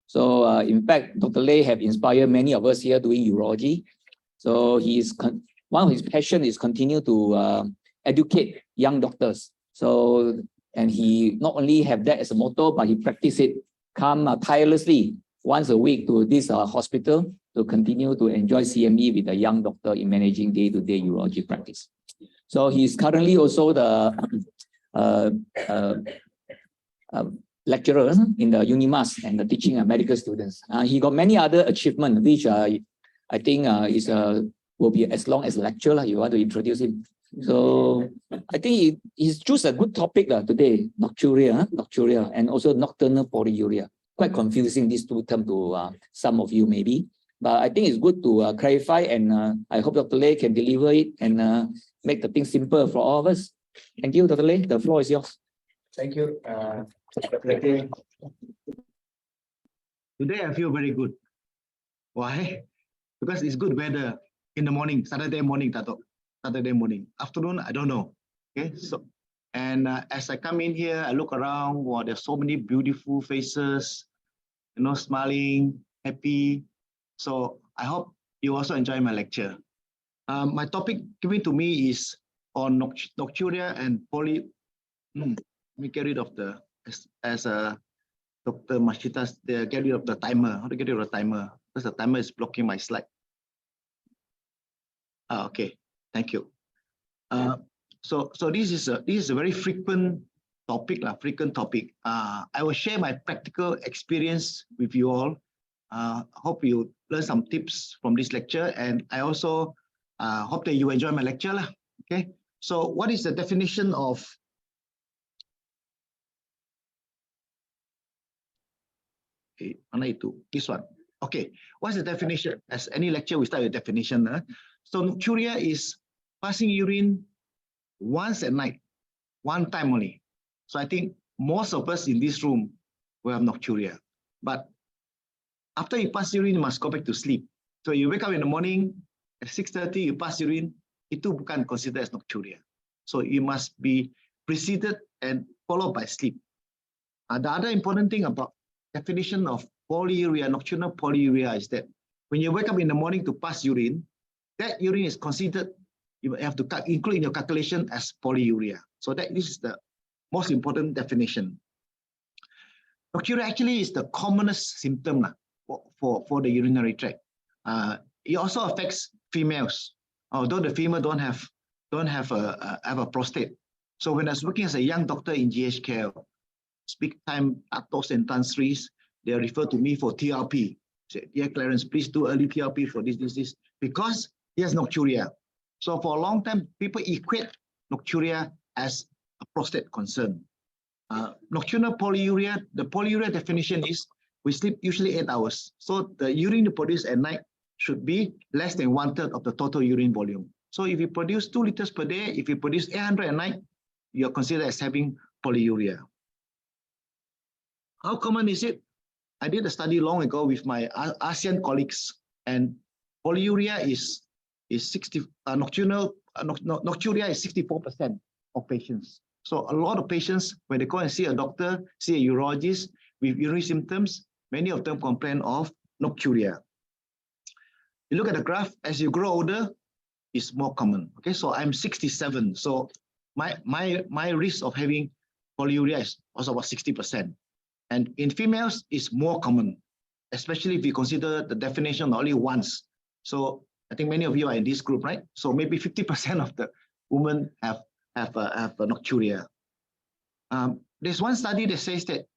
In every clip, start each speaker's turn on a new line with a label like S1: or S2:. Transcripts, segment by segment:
S1: So in fact, Dr. Lay have inspired many of us here doing urology. So one of his passion is continue to educate young doctors. So, and he not only have that as a motto, but he practice it, come tirelessly once a week to this hospital to continue to enjoy CME with a young doctor in managing day-to-day urology practice. So he's currently also the lecturer in the UNIMAS and the teaching medical students. He got many other achievements, which I think will be as long as lecture. You want to introduce him. So I think he's choose a good topic today, nocturia, and also nocturnal polyuria. Quite confusing, these two terms to some of you maybe. But I think it's good to clarify, and I hope Dr. Lay can deliver it and make the thing simple for all of us. Thank you, Dr. Lay. The floor is yours.
S2: Thank you. Today I feel very good. Why? Because it's good weather in the morning, Saturday morning, Tato. Saturday morning. Afternoon, I don't know. Okay, so and as I come in here, I look around. Wow, there's so many beautiful faces, smiling, happy. So I hope you also enjoy my lecture. My topic given to me is on nocturia and poly. Let me get rid of the as Dr. Mashita, get rid of the timer. How to get rid of the timer? Because the timer is blocking my slide. Okay, thank you. So this is a very frequent topic, I will share my practical experience with you all. Hope you learn some tips from this lecture, and I also hope that you enjoy my lecture. Okay, so what is the definition of this one? Okay, what's the definition? As any lecture, we start with definition. So nocturia is passing urine once at night, one time only. So I think most of us in this room will have nocturia. But after you pass urine, you must go back to sleep. So you wake up in the morning, at 6:30, you pass urine, itu bukan considered as nocturia. So you must be preceded and followed by sleep. The other important thing about definition of polyuria, nocturnal polyuria, is that when you wake up in the morning to pass urine, that urine is considered, you have to include in your calculation as polyuria. So this is the most important definition. Nocturia actually is the commonest symptom for the urinary tract. It also affects females, although the female don't have a prostate. So when I was working as a young doctor in GH Care, speak time Atos and Tansris, they refer to me for TRP. Say, yeah, Clarence, please do early TRP for this, because he has nocturia. So for a long time, people equate nocturia as a prostate concern. Nocturnal polyuria, the polyuria definition is we sleep usually 8 hours. So the urine you produce at night should be less than 1/3 of the total urine volume. So if you produce 2 liters per day, if you produce 800 at night, you're considered as having polyuria. How common is it? I did a study long ago with my ASEAN colleagues, and polyuria is 60, nocturia is 64% of patients. So a lot of patients, when they go and see a doctor, see a urologist with urinary symptoms, many of them complain of nocturia. You look at the graph, as you grow older, it's more common. Okay, so I'm 67, so my risk of having polyuria is also about 60%. And in females, it's more common, especially if you consider the definition only once. So I think many of you are in this group, right? So maybe 50% of the women have a nocturia. There's one study that says that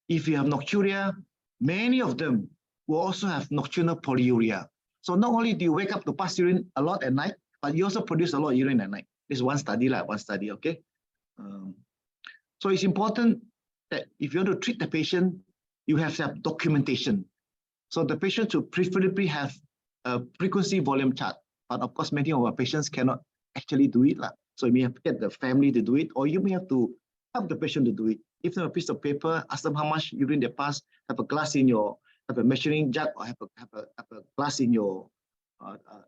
S2: if you have nocturia, many of them will also have nocturnal polyuria. So not only do you wake up to pass urine a lot at night, but you also produce a lot of urine at night. This is one study, okay? So it's important that if you want to treat the patient, you have to have documentation. So the patient should preferably have a frequency volume chart. But of course, many of our patients cannot actually do it. So you may have to get the family to do it, or you may have to help the patient to do it. Give them a piece of paper, ask them how much urine they pass, have a glass in your, have a measuring jug, or have a glass in your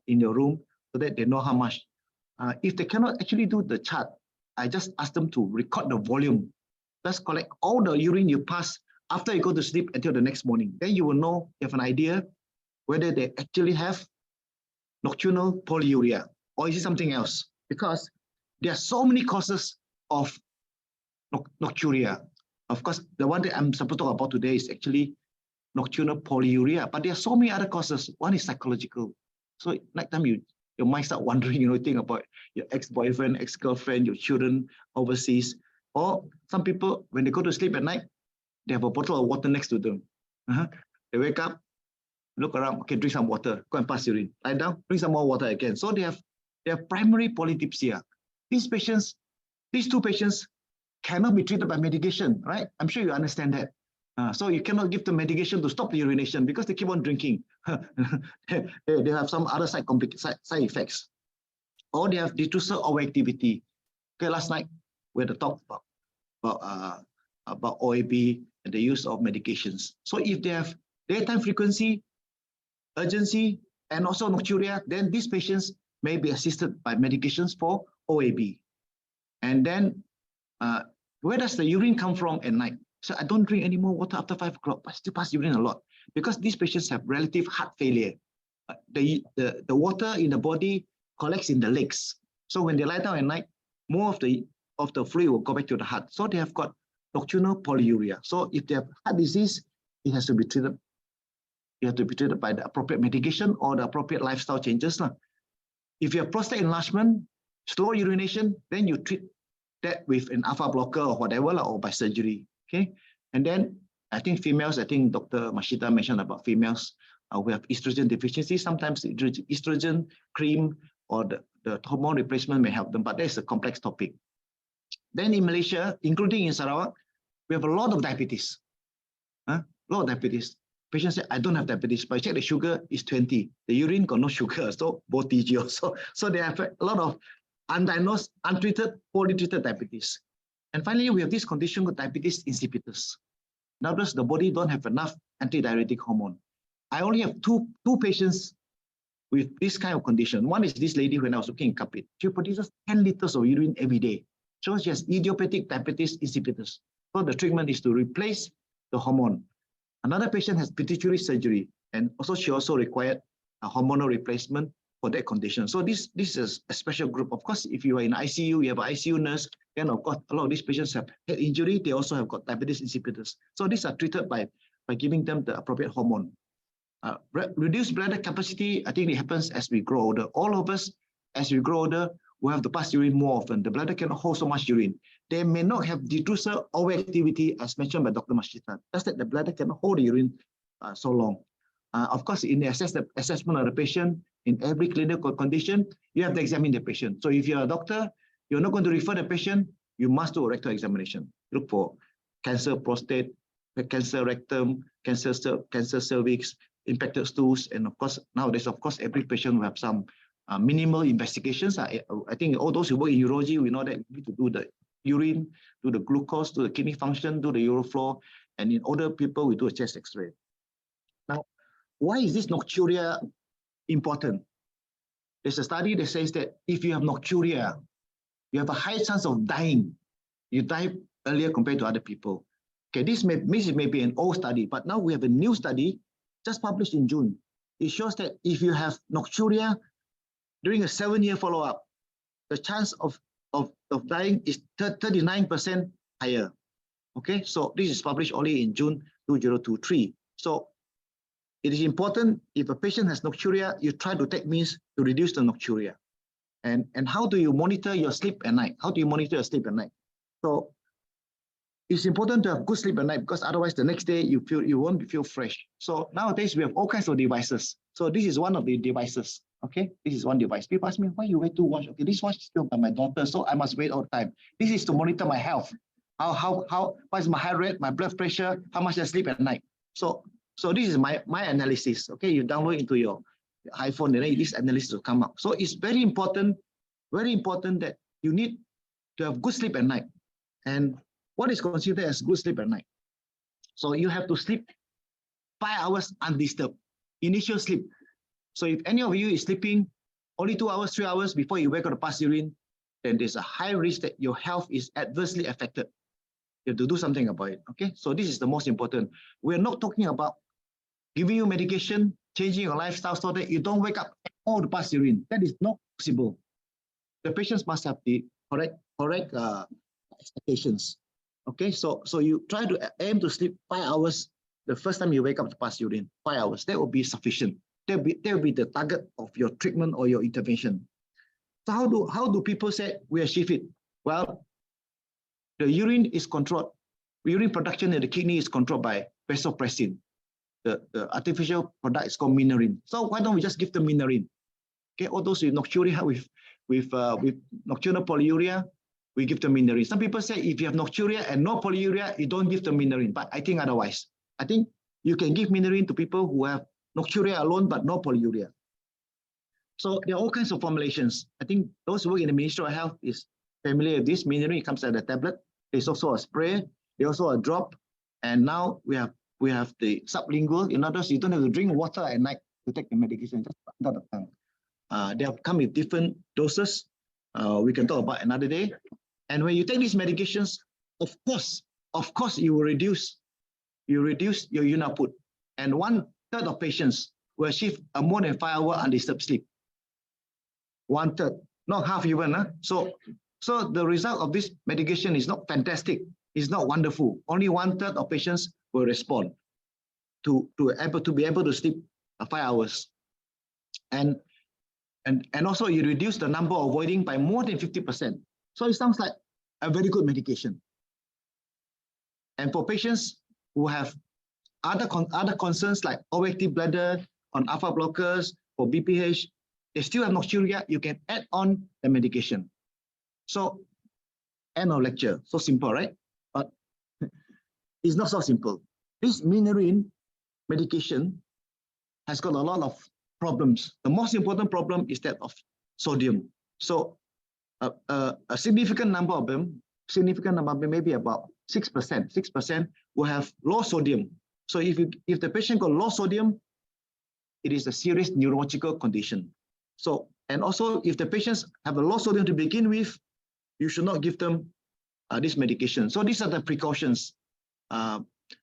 S2: room, so that they know how much. If they cannot actually do the chart, I just ask them to record the volume. Let's collect all the urine you pass after you go to sleep until the next morning. Then you will know, you have an idea whether they actually have nocturnal polyuria or is it something else? Because there are so many causes of nocturia. Of course, the one that I'm supposed to talk about today is actually nocturnal polyuria, but there are so many other causes. One is psychological. So nighttime your mind start wandering, think about your ex-boyfriend, ex-girlfriend, your children overseas. Or some people, when they go to sleep at night, they have a bottle of water next to them. They wake up, look around, okay, drink some water, go and pass urine. Lie down, drink some more water again. So they have primary polydipsia. These two patients cannot be treated by medication, right? I'm sure you understand that. So you cannot give them medication to stop the urination because they keep on drinking. they have some other side effects. Or they have detrusor overactivity. Okay, last night we had a talk about OAB and the use of medications. So if they have daytime frequency, urgency, and also nocturia, then these patients may be assisted by medications for OAB. And then where does the urine come from at night? So I don't drink any more water after 5 o'clock, but I still pass urine a lot because these patients have relative heart failure. The water in the body collects in the legs. So when they lie down at night, more of the fluid will go back to the heart. So they have got nocturnal polyuria. So if they have heart disease, it has to be treated. You have to be treated by the appropriate medication or the appropriate lifestyle changes. If you have prostate enlargement, slow urination, then you treat that with an alpha blocker or whatever, or by surgery. Okay, and then I think females, I think Dr. Mashita mentioned about females who have estrogen deficiency. Sometimes estrogen cream or the hormone replacement may help them, but that's a complex topic. Then in Malaysia, including in Sarawak, we have a lot of diabetes. A lot of diabetes. Patients say, I don't have diabetes, but I check the sugar is 20. The urine got no sugar, so both TG also. So they have a lot of undiagnosed, untreated, poorly treated diabetes. And finally, we have this condition called diabetes insipidus. Now, the body don't have enough antidiuretic hormone. I only have two patients with this kind of condition. One is this lady when I was looking in Kapit. She produces 10 liters of urine every day. So she has idiopathic diabetes insipidus. So the treatment is to replace the hormone. Another patient has pituitary surgery, and also she also required a hormonal replacement for that condition. So this is a special group. Of course, if you are in ICU, you have an ICU nurse, then of course, a lot of these patients have head injury. They also have got diabetes insipidus. So these are treated by giving them the appropriate hormone. Reduced bladder capacity, I think it happens as we grow older. All of us, as we grow older, we have to pass urine more often. The bladder cannot hold so much urine. They may not have detrusor overactivity as mentioned by Dr. Mashita. That's that the bladder cannot hold the urine so long. Of course, in the assessment of the patient, in every clinical condition, you have to examine the patient. So if you're a doctor, you're not going to refer the patient, you must do a rectal examination. Look for cancer prostate, cancer rectum, cancer cervix, impacted stools, and of course, nowadays, of course, every patient will have some minimal investigations. I think all those who work in urology, we know that we need to do the urine, do the glucose, do the kidney function, do the uroflow, and in older people, we do a chest X-ray. Now, why is this nocturia important? There's a study that says that if you have nocturia, you have a high chance of dying. You die earlier compared to other people. Okay, this may be an old study, but now we have a new study just published in June. It shows that if you have nocturia during a 7-year follow-up, the chance of dying is 39% higher. Okay, so this is published only in June 2023. So it is important if a patient has nocturia, you try to take means to reduce the nocturia. And how do you monitor your sleep at night? How do you monitor your sleep at night? So it's important to have good sleep at night because otherwise the next day you won't feel fresh. So nowadays we have all kinds of devices. So this is one of the devices. Okay, this is one device. People ask me, why you wear 2 watch? Okay, this watch is still by my daughter, so I must wait all the time. This is to monitor my health. What is my heart rate, my blood pressure, how much I sleep at night. So this is my analysis. Okay, you download into your iPhone, and then this analysis will come up. So it's very important that you need to have good sleep at night. And what is considered as good sleep at night? So you have to sleep 5 hours undisturbed, initial sleep. So if any of you is sleeping only 2 hours, 3 hours before you wake up to pass urine, then there's a high risk that your health is adversely affected. You have to do something about it. Okay, so this is the most important. We're not talking about giving you medication, changing your lifestyle so that you don't wake up all the past urine. That is not possible. The patients must have the correct expectations. Okay, so you try to aim to sleep 5 hours the first time you wake up to pass urine. 5 hours, that will be sufficient. That will be the target of your treatment or your intervention. So how do people say we achieve it? Well, the urine is controlled. Urine production in the kidney is controlled by vasopressin. The artificial product is called minerin. So why don't we just give them minerin? Okay, all those with nocturia, with nocturnal polyuria, we give them minerin. Some people say if you have nocturia and no polyuria, you don't give them minerin. But I think otherwise. I think you can give minerin to people who have nocturia alone but no polyuria. So there are all kinds of formulations. I think those who work in the Ministry of Health is familiar with this. Minerin comes as a tablet. There's also a spray. There's also a drop. And now we have the sublingual. In other words, you don't have to drink water at night to take the medication, just under the tongue. They have come with different doses. We can talk about another day. And when you take these medications, of course, you will reduce your urine output. And 1/3 of patients will achieve a more than 5 hour undisturbed sleep. 1/3, not half even. So the result of this medication is not fantastic. It's not wonderful. Only 1/3 of patients will respond to be able to sleep 5 hours. And also you reduce the number of voiding by more than 50%. So it sounds like a very good medication. And for patients who have other concerns like overactive bladder, on alpha blockers, for BPH, they still have nocturia, you can add on the medication. So end of lecture. So simple, right? But it's not so simple. This minerin medication has got a lot of problems. The most important problem is that of sodium. So a significant number of them, maybe about 6% will have low sodium. So if the patient got low sodium, it is a serious neurological condition. So, and also if the patients have a low sodium to begin with, you should not give them this medication. So these are the precautions.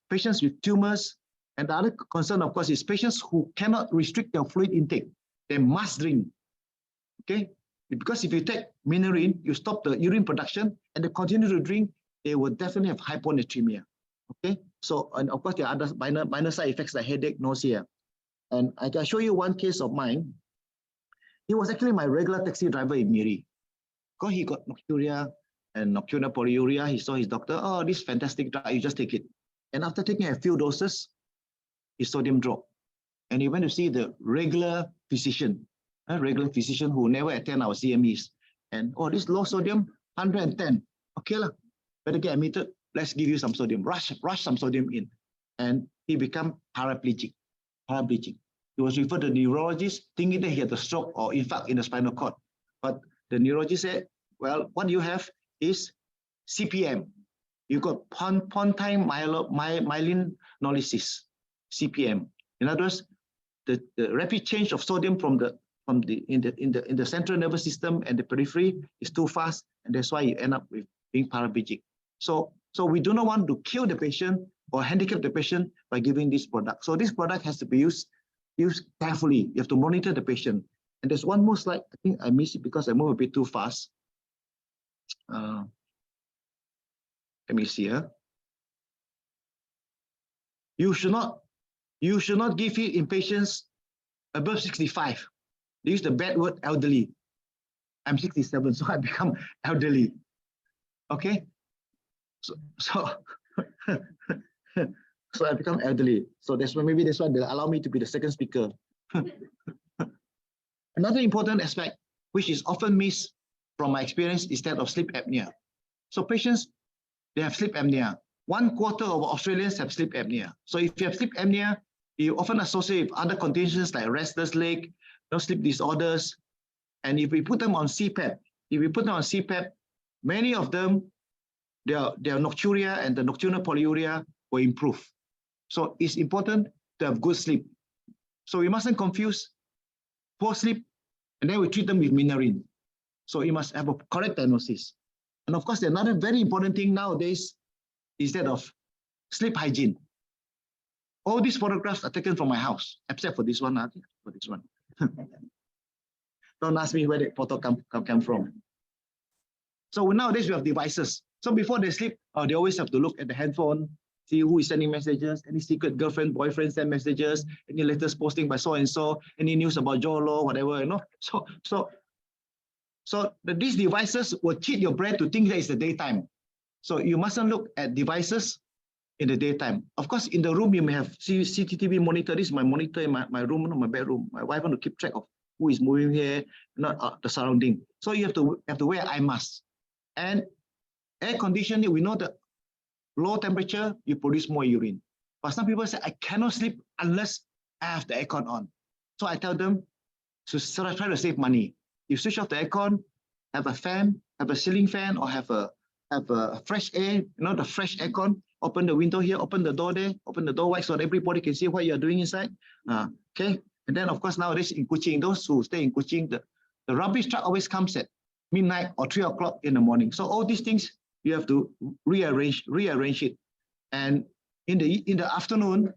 S2: Patients with tumors, and the other concern, of course, is patients who cannot restrict their fluid intake. They must drink, okay? Because if you take minerin, you stop the urine production, and they continue to drink, they will definitely have hyponatremia, okay? So, and of course, there are other minor side effects like headache, nausea. And I can show you one case of mine. He was actually my regular taxi driver in Miri. Because he got nocturia and nocturnal polyuria, he saw his doctor, oh, this fantastic drug, you just take it. And after taking a few doses, his sodium dropped. And he went to see the regular physician who never attend our CMEs. And, oh, this low sodium, 110. Okay, better get admitted. Let's give you some sodium. Rush some sodium in. And he became paraplegic. He was referred to the neurologist thinking that he had a stroke or infarct in the spinal cord. But the neurologist said, well, what you have is CPM. You got pontine myelinolysis, CPM. In other words, the rapid change of sodium in the central nervous system and the periphery is too fast, and that's why you end up with being paraplegic. So we do not want to kill the patient or handicap the patient by giving this product. So this product has to be used carefully. You have to monitor the patient. And there's one more slide. I think I missed it because I moved a bit too fast. Let me see here. You should not give it in patients above 65. They use the bad word elderly. I'm 67, so I become elderly. Okay? So I become elderly. So that's why maybe that's why they allow me to be the second speaker. Another important aspect, which is often missed from my experience, is that of sleep apnea. So patients, they have sleep apnea. 1/4 of Australians have sleep apnea. So if you have sleep apnea, you often associate with other conditions like restless leg, sleep disorders. And if we put them on CPAP, many of them, their nocturia and the nocturnal polyuria will improve. So it's important to have good sleep. So we mustn't confuse poor sleep and then we treat them with minerin. So you must have a correct diagnosis. And of course, another very important thing nowadays, instead of sleep hygiene. All these photographs are taken from my house, except for this one. For this one. Don't ask me where the photo come from. So nowadays we have devices. So before they sleep, they always have to look at the handphone, see who is sending messages, any secret girlfriend, boyfriend send messages, any latest posting by so-and-so, any news about Jolo, whatever, you know. So these devices will cheat your brain to think that it's the daytime. So you mustn't look at devices in the daytime. Of course, in the room, you may have CCTV monitor. This is my monitor in my room, my bedroom. My wife want to keep track of who is moving here, not the surrounding. So you have to wear eye mask. And air conditioning, we know that low temperature, you produce more urine. But some people say, I cannot sleep unless I have the aircon on. So I tell them to try to save money. You switch off the aircon, have a fan, have a ceiling fan, or have a fresh air, the fresh aircon. Open the window here, open the door there, open the door wide so that everybody can see what you're doing inside. Okay. And then, of course, nowadays in Kuching, those who stay in Kuching, the rubbish truck always comes at midnight or 3 o'clock in the morning. So all these things, you have to rearrange it. And in the afternoon,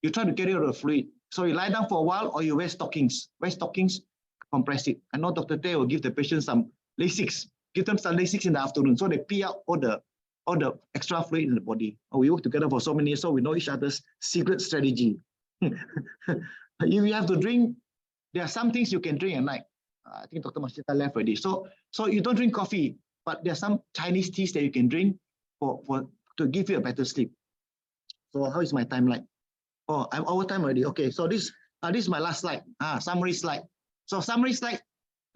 S2: you try to get rid of the fluid. So you lie down for a while or you wear stockings. Compress it. I know Dr. Tay will give the patient some Lasix. Give them some Lasix in the afternoon so they pee out all the extra fluid in the body. We work together for so many years, so we know each other's secret strategy. You have to drink. There are some things you can drink at night. I think Dr. Mashita left already. So you don't drink coffee, but there are some Chinese teas that you can drink to give you a better sleep. So how is my timeline? Oh, I'm over time already. Okay, so this is my last slide. Summary slide. So summary slide.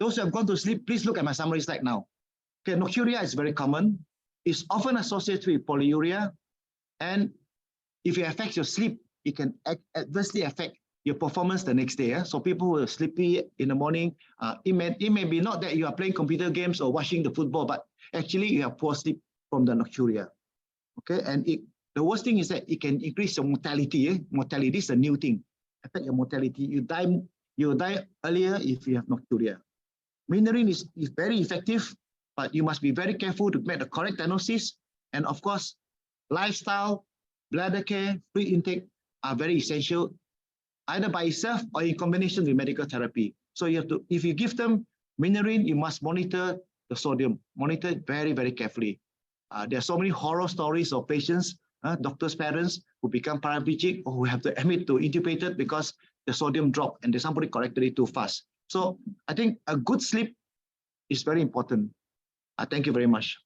S2: Those who have gone to sleep, please look at my summary slide now. Okay, nocturia is very common. It's often associated with polyuria, and if it affects your sleep, it can adversely affect your performance the next day. So people who are sleepy in the morning, it may be not that you are playing computer games or watching the football, but actually you have poor sleep from the nocturia. Okay, and the worst thing is that it can increase your mortality. Mortality, this is a new thing. Affect your mortality. You die earlier if you have nocturia. Minerin is very effective, but you must be very careful to make the correct diagnosis. And of course, lifestyle, bladder care, fluid intake are very essential, either by itself or in combination with medical therapy. So you have to, if you give them minerin, you must monitor the sodium, monitor it very, very carefully. There are so many horror stories of patients, doctors' parents who become paraplegic or who have to admit to intubated because the sodium dropped and somebody corrected it too fast. So I think a good sleep is very important. Thank you very much.